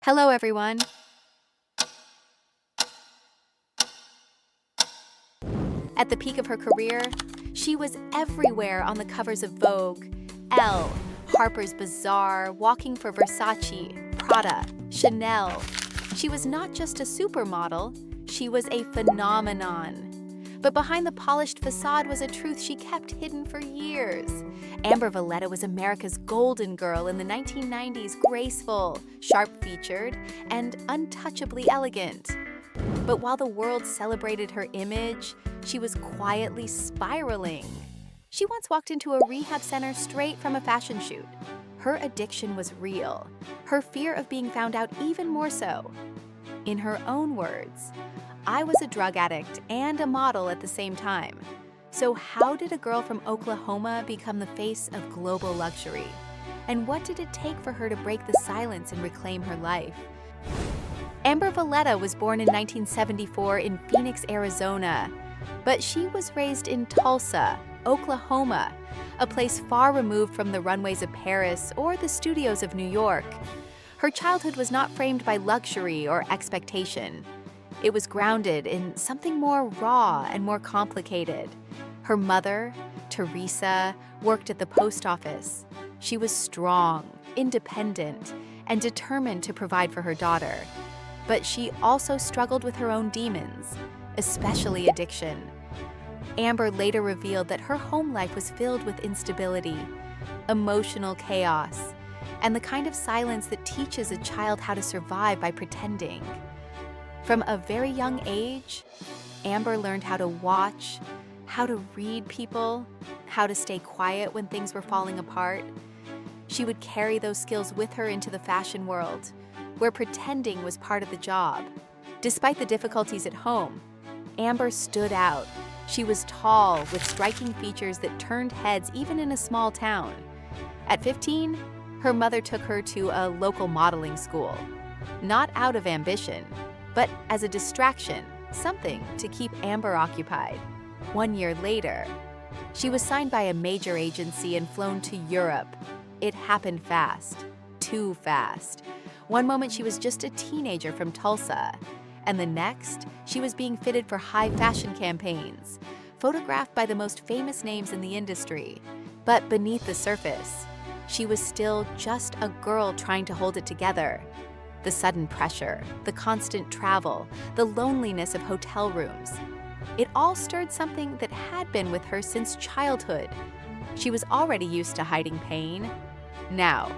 Hello, everyone. At the peak of her career, she was everywhere on the covers of Vogue, Elle, Harper's Bazaar, walking for Versace, Prada, Chanel. She was not just a supermodel, she was a phenomenon. But behind the polished facade was a truth she kept hidden for years. Amber Valletta was America's golden girl in the 1990s, graceful, sharp-featured, and untouchably elegant. But while the world celebrated her image, she was quietly spiraling. She once walked into a rehab center straight from a fashion shoot. Her addiction was real, her fear of being found out even more so. In her own words, "I was a drug addict and a model at the same time." So how did a girl from Oklahoma become the face of global luxury? And what did it take for her to break the silence and reclaim her life? Amber Valletta was born in 1974 in Phoenix, Arizona, but she was raised in Tulsa, Oklahoma, a place far removed from the runways of Paris or the studios of New York. Her childhood was not framed by luxury or expectation. It was grounded in something more raw and more complicated. Her mother, Teresa, worked at the post office. She was strong, independent, and determined to provide for her daughter. But she also struggled with her own demons, especially addiction. Amber later revealed that her home life was filled with instability, emotional chaos, and the kind of silence that teaches a child how to survive by pretending. From a very young age, Amber learned how to watch, how to read people, how to stay quiet when things were falling apart. She would carry those skills with her into the fashion world, where pretending was part of the job. Despite the difficulties at home, Amber stood out. She was tall, with striking features that turned heads even in a small town. At 15, her mother took her to a local modeling school, not out of ambition, but as a distraction, something to keep Amber occupied. 1 year later, she was signed by a major agency and flown to Europe. It happened fast, too fast. One moment she was just a teenager from Tulsa, and the next, she was being fitted for high fashion campaigns, photographed by the most famous names in the industry. But beneath the surface, she was still just a girl trying to hold it together. The sudden pressure, the constant travel, the loneliness of hotel rooms. It all stirred something that had been with her since childhood. She was already used to hiding pain. Now,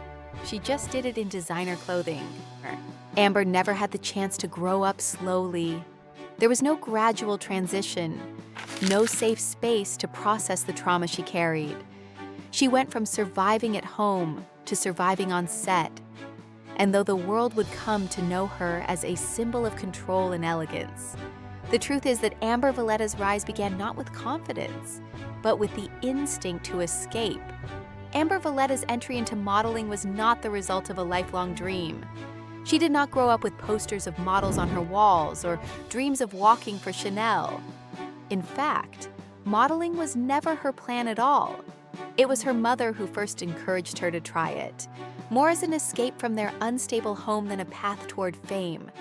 she just did it in designer clothing. Amber never had the chance to grow up slowly. There was no gradual transition, no safe space to process the trauma she carried. She went from surviving at home to surviving on set. And though the world would come to know her as a symbol of control and elegance, the truth is that Amber Valletta's rise began not with confidence, but with the instinct to escape. Amber Valletta's entry into modeling was not the result of a lifelong dream. She did not grow up with posters of models on her walls or dreams of walking for Chanel. In fact, modeling was never her plan at all. It was her mother who first encouraged her to try it, more as an escape from their unstable home than a path toward fame.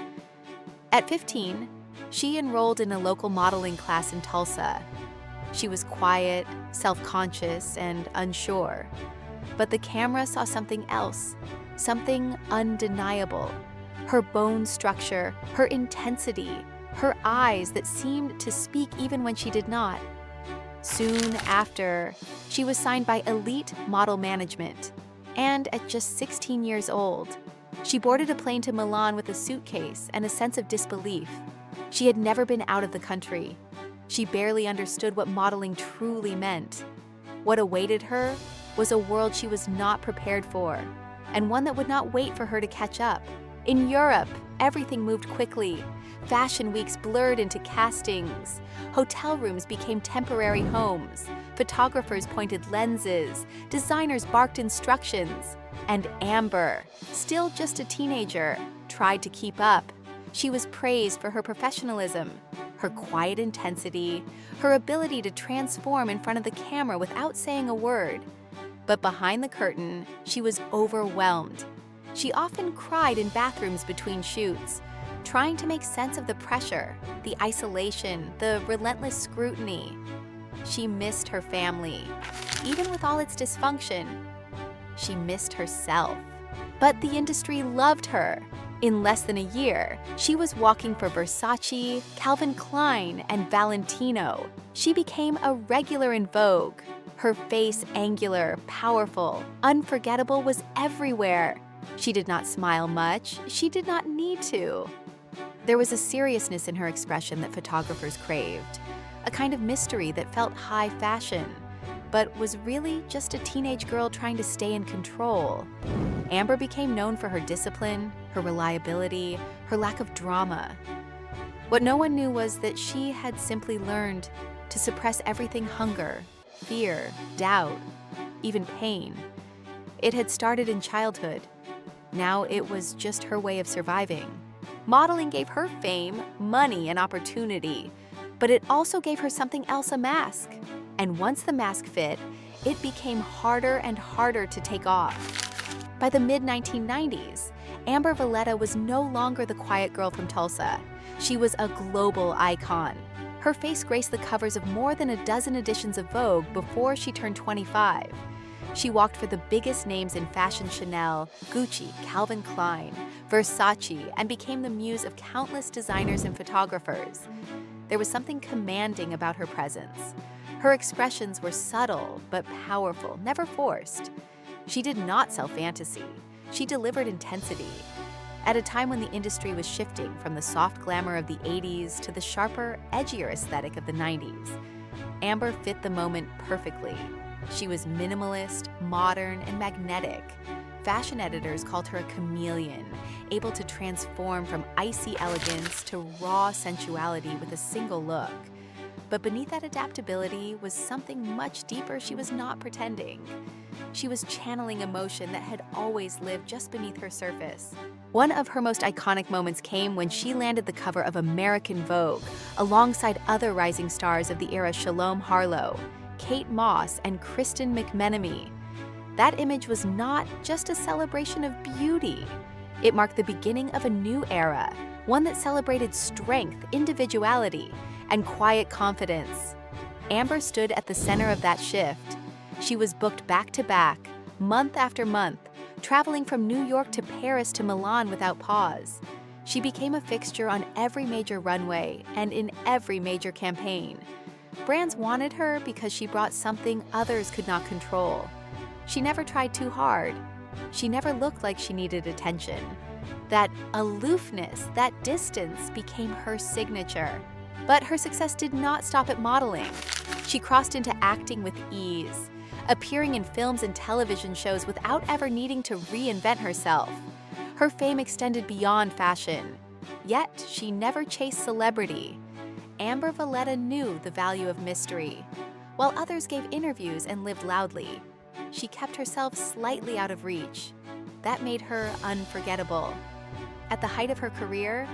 At 15, she enrolled in a local modeling class in Tulsa. She was quiet, self-conscious, and unsure. But the camera saw something else, something undeniable. Her bone structure, her intensity, her eyes that seemed to speak even when she did not. Soon after, she was signed by Elite Model Management. And at just 16 years old, she boarded a plane to Milan with a suitcase and a sense of disbelief. She had never been out of the country. She barely understood what modeling truly meant. What awaited her was a world she was not prepared for, and one that would not wait for her to catch up. In Europe, everything moved quickly. Fashion weeks blurred into castings. Hotel rooms became temporary homes. Photographers pointed lenses. Designers barked instructions. And Amber, still just a teenager, tried to keep up. She was praised for her professionalism, her quiet intensity, her ability to transform in front of the camera without saying a word. But behind the curtain, she was overwhelmed. She often cried in bathrooms between shoots, trying to make sense of the pressure, the isolation, the relentless scrutiny. She missed her family. Even with all its dysfunction, she missed herself. But the industry loved her. In less than a year, she was walking for Versace, Calvin Klein, and Valentino. She became a regular in Vogue. Her face, angular, powerful, unforgettable, was everywhere. She did not smile much. She did not need to. There was a seriousness in her expression that photographers craved, a kind of mystery that felt high fashion, but was really just a teenage girl trying to stay in control. Amber became known for her discipline, her reliability, her lack of drama. What no one knew was that she had simply learned to suppress everything: hunger, fear, doubt, even pain. It had started in childhood. Now it was just her way of surviving. Modeling gave her fame, money, and opportunity, but it also gave her something else: a mask. And once the mask fit, it became harder and harder to take off. By the mid-1990s, Amber Valletta was no longer the quiet girl from Tulsa. She was a global icon. Her face graced the covers of more than a dozen editions of Vogue before she turned 25. She walked for the biggest names in fashion: Chanel, Gucci, Calvin Klein, Versace, and became the muse of countless designers and photographers. There was something commanding about her presence. Her expressions were subtle but powerful, never forced. She did not sell fantasy. She delivered intensity. At a time when the industry was shifting from the soft glamour of the 80s to the sharper, edgier aesthetic of the 90s, Amber fit the moment perfectly. She was minimalist, modern, and magnetic. Fashion editors called her a chameleon, able to transform from icy elegance to raw sensuality with a single look. But beneath that adaptability was something much deeper. She was not pretending. She was channeling emotion that had always lived just beneath her surface. One of her most iconic moments came when she landed the cover of American Vogue alongside other rising stars of the era: Shalom Harlow, Kate Moss, and Kristen McMenemy. That image was not just a celebration of beauty. It marked the beginning of a new era, one that celebrated strength, individuality, and quiet confidence. Amber stood at the center of that shift. She was booked back-to-back, month after month, traveling from New York to Paris to Milan without pause. She became a fixture on every major runway and in every major campaign. Brands wanted her because she brought something others could not control. She never tried too hard. She never looked like she needed attention. That aloofness, that distance became her signature. But her success did not stop at modeling. She crossed into acting with ease, appearing in films and television shows without ever needing to reinvent herself. Her fame extended beyond fashion. Yet, she never chased celebrity. Amber Valletta knew the value of mystery. While others gave interviews and lived loudly, she kept herself slightly out of reach. That made her unforgettable. At the height of her career,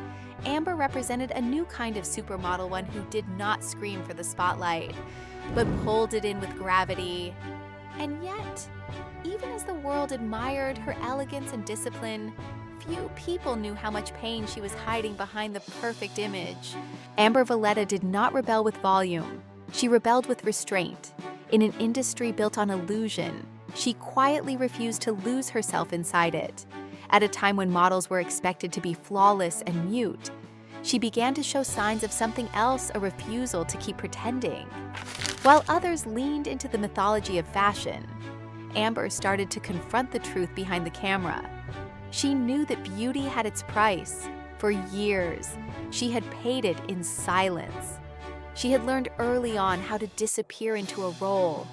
Amber represented a new kind of supermodel, one who did not scream for the spotlight, but pulled it in with gravity. And yet, even as the world admired her elegance and discipline, few people knew how much pain she was hiding behind the perfect image. Amber Valletta did not rebel with volume. She rebelled with restraint. In an industry built on illusion, she quietly refused to lose herself inside it. At a time when models were expected to be flawless and mute, she began to show signs of something else: a refusal to keep pretending. While others leaned into the mythology of fashion, Amber started to confront the truth behind the camera. She knew that beauty had its price. For years, she had paid it in silence. She had learned early on how to disappear into a role.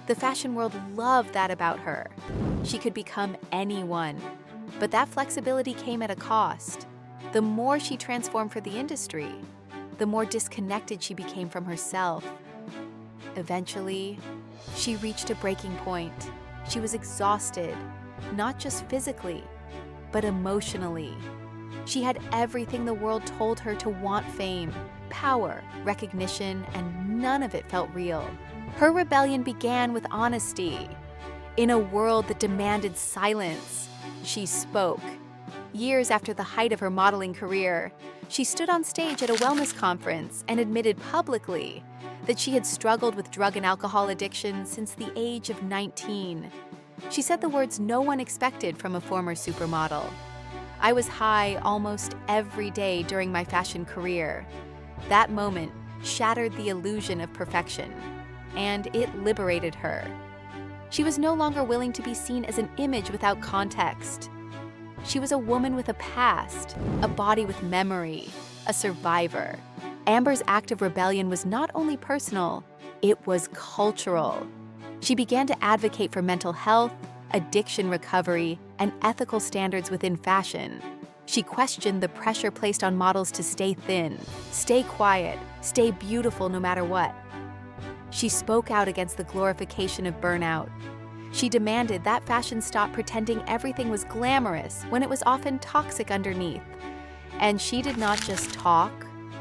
The fashion world loved that about her. She could become anyone. But that flexibility came at a cost. The more she transformed for the industry, the more disconnected she became from herself. Eventually, she reached a breaking point. She was exhausted, not just physically, but emotionally. She had everything the world told her to want: fame, power, recognition, and none of it felt real. Her rebellion began with honesty. In a world that demanded silence, she spoke. Years after the height of her modeling career, she stood on stage at a wellness conference and admitted publicly that she had struggled with drug and alcohol addiction since the age of 19. She said the words no one expected from a former supermodel. "I was high almost every day during my fashion career. That moment shattered the illusion of perfection, and it liberated her." She was no longer willing to be seen as an image without context. She was a woman with a past, a body with memory, a survivor. Amber's act of rebellion was not only personal, it was cultural. She began to advocate for mental health, addiction recovery, and ethical standards within fashion. She questioned the pressure placed on models to stay thin, stay quiet, stay beautiful no matter what. She spoke out against the glorification of burnout. She demanded that fashion stop pretending everything was glamorous when it was often toxic underneath. And she did not just talk,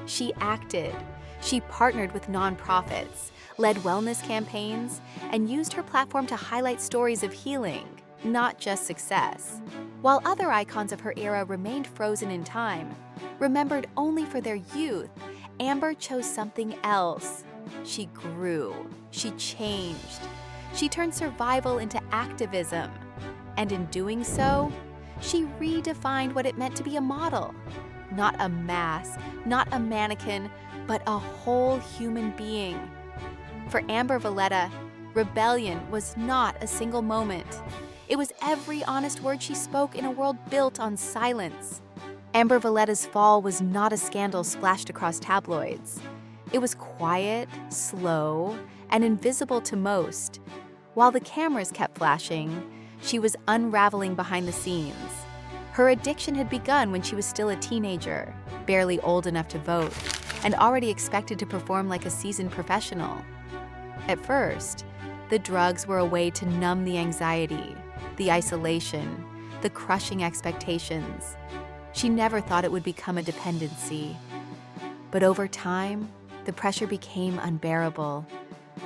she acted. She partnered with nonprofits, led wellness campaigns, and used her platform to highlight stories of healing, not just success. While other icons of her era remained frozen in time, remembered only for their youth, Amber chose something else. She grew. She changed. She turned survival into activism. And in doing so, she redefined what it meant to be a model. Not a mask, not a mannequin, but a whole human being. For Amber Valletta, rebellion was not a single moment. It was every honest word she spoke in a world built on silence. Amber Valletta's fall was not a scandal splashed across tabloids. It was quiet, slow, and invisible to most. While the cameras kept flashing, she was unraveling behind the scenes. Her addiction had begun when she was still a teenager, barely old enough to vote, and already expected to perform like a seasoned professional. At first, the drugs were a way to numb the anxiety, the isolation, the crushing expectations. She never thought it would become a dependency. But over time, the pressure became unbearable.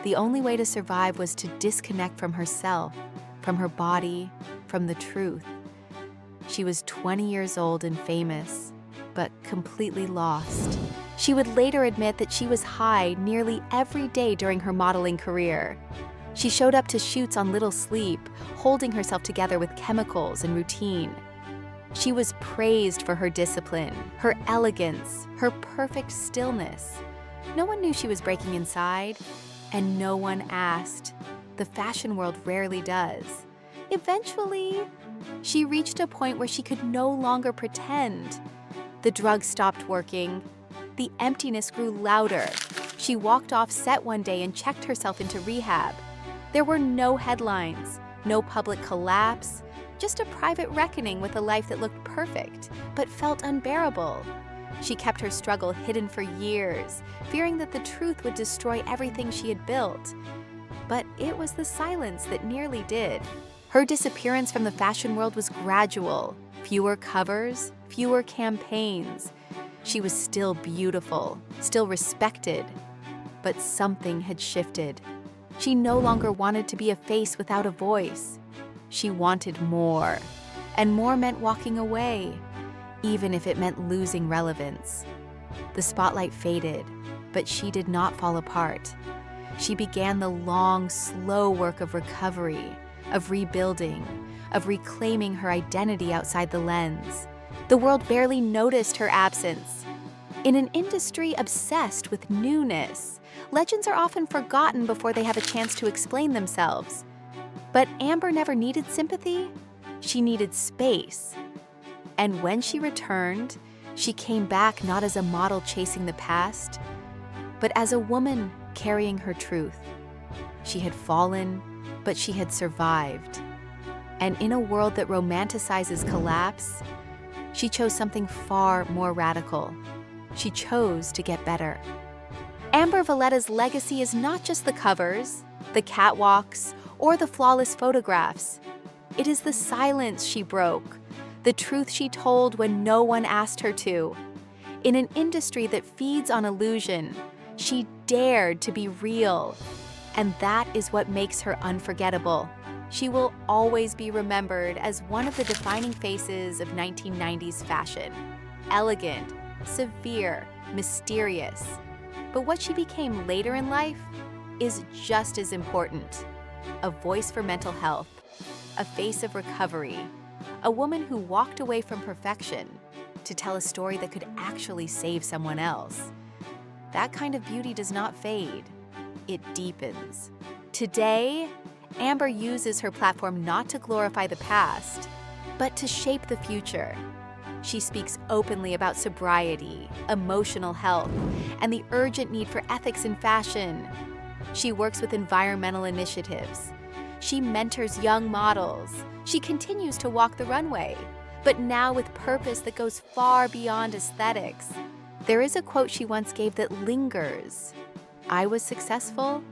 The only way to survive was to disconnect from herself, from her body, from the truth. She was 20 years old and famous, but completely lost. She would later admit that she was high nearly every day during her modeling career. She showed up to shoots on little sleep, holding herself together with chemicals and routine. She was praised for her discipline, her elegance, her perfect stillness. No one knew she was breaking inside, and no one asked. The fashion world rarely does. Eventually, she reached a point where she could no longer pretend. The drugs stopped working. The emptiness grew louder. She walked off set one day and checked herself into rehab. There were no headlines, no public collapse, just a private reckoning with a life that looked perfect, but felt unbearable. She kept her struggle hidden for years, fearing that the truth would destroy everything she had built. But it was the silence that nearly did. Her disappearance from the fashion world was gradual. Fewer covers, fewer campaigns. She was still beautiful, still respected. But something had shifted. She no longer wanted to be a face without a voice. She wanted more. And more meant walking away, even if it meant losing relevance. The spotlight faded, but she did not fall apart. She began the long, slow work of recovery, of rebuilding, of reclaiming her identity outside the lens. The world barely noticed her absence. In an industry obsessed with newness, legends are often forgotten before they have a chance to explain themselves. But Amber never needed sympathy. She needed space. And when she returned, she came back not as a model chasing the past, but as a woman carrying her truth. She had fallen, but she had survived. And in a world that romanticizes collapse, she chose something far more radical. She chose to get better. Amber Valletta's legacy is not just the covers, the catwalks, or the flawless photographs. It is the silence she broke, the truth she told when no one asked her to. In an industry that feeds on illusion, she dared to be real. And that is what makes her unforgettable. She will always be remembered as one of the defining faces of 1990s fashion. Elegant, severe, mysterious. But what she became later in life is just as important. A voice for mental health, a face of recovery, a woman who walked away from perfection to tell a story that could actually save someone else. That kind of beauty does not fade, it deepens. Today, Amber uses her platform not to glorify the past, but to shape the future. She speaks openly about sobriety, emotional health, and the urgent need for ethics in fashion. She works with environmental initiatives. She mentors young models. She continues to walk the runway, but now with purpose that goes far beyond aesthetics. There is a quote she once gave that lingers. "I was successful,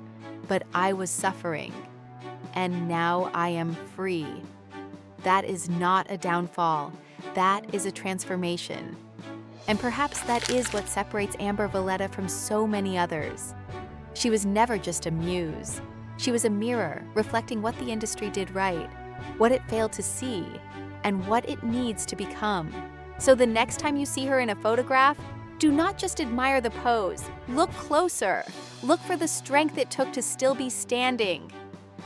but I was suffering, and now I am free." That is not a downfall. That is a transformation. And perhaps that is what separates Amber Valletta from so many others. She was never just a muse. She was a mirror reflecting what the industry did right, what it failed to see, and what it needs to become. So the next time you see her in a photograph, do not just admire the pose. Look closer. Look for the strength it took to still be standing.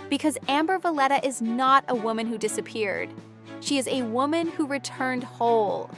Because Amber Valletta is not a woman who disappeared. She is a woman who returned whole.